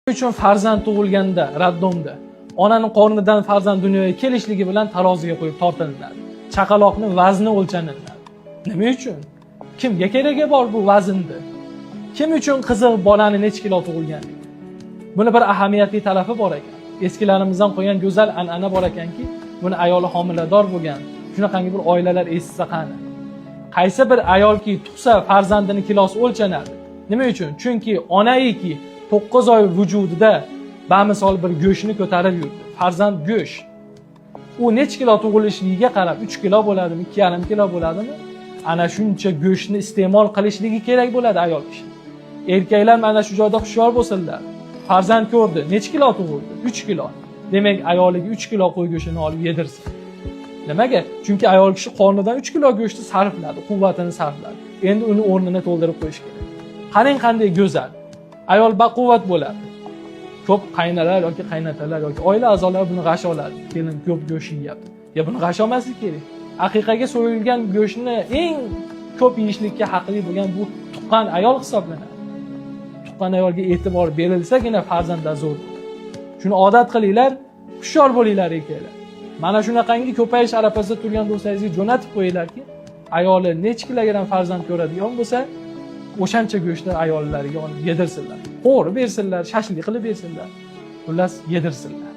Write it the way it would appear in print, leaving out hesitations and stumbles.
uchun farzand tug'ilganda, raddomda onaning qornidan farzand dunyoga kelishligi bilan taroziga qo'yib tortilinadi. Chaqaloqning vazni o'lchaniladi. Nima uchun? Kimga keragi bor bu vaznni? Kim uchun qiziq bolani necha kilo tug'ilganligi? Buni bir ahamiyatli talabi bor ekan. Eskilarimizdan qo'ygan go'zal an'ana bor ekanki, buni ayoli homilador bo'lgan, shunaqangi bir oilalar eshitsa qani. Qaysi bir ayolki tug'sa farzandining kilosi o'lchanadi. Nima uchun? Chunki onaiki 9 oy vujudida bamisol bir go'shtni ko'tarib yurdi. Farzand go'sht. U necha kilo tug'ilishligiga qarab 3 kilo bo'ladimi, 2,5 kilo bo'ladimi? Ana shuncha go'shtni iste'mol qilishligi kerak bo'ladi ayol kishi. Erkaklar mana shu joyda hushyor bo'lsinlar. Farzand ko'rdi, necha kilo tug'ildi? 3 kilo. Demak, ayoliga 3 kilo qo'y go'shtini olib yedirsin. Nimaga? Chunki ayol kishi qornidan 3 kilo go'shtni sarfladi, quvvatini sarfladi. Endi uni o'rnini to'ldirib qo'yish kerak. Qarang qanday go'zal. Ayol baquvvat bo'ladi. Ko'p qaynalar yoki qaynatalar yoki oila a'zolari buni g'ash oladi. Kelin ko'p go'sht yeyapti. Ya buni g'ash olmaslik kerak. Haqiqaga so'yilgan go'shtni eng ko'p yeyishlikka haqli bo'lgan bu tuqqan ayol hisoblanadi. Tuqqan ayolga e'tibor berilsagina farzandlar zo'r. Shuni odat qilinglar, hushyor bo'linglar erkaklar. Mana shunaqangi ko'payish arafasida turgan do'stlaringizga jo'natib qo'yinglarki, ayoli necha kilogram farzand ko'radigan bo'lsa, o'shancha go'shtni ayollariga olib yedirsinlar. Qo'rib bersinlar, shashlik qilib bersinlar. Xullas yedirsinlar.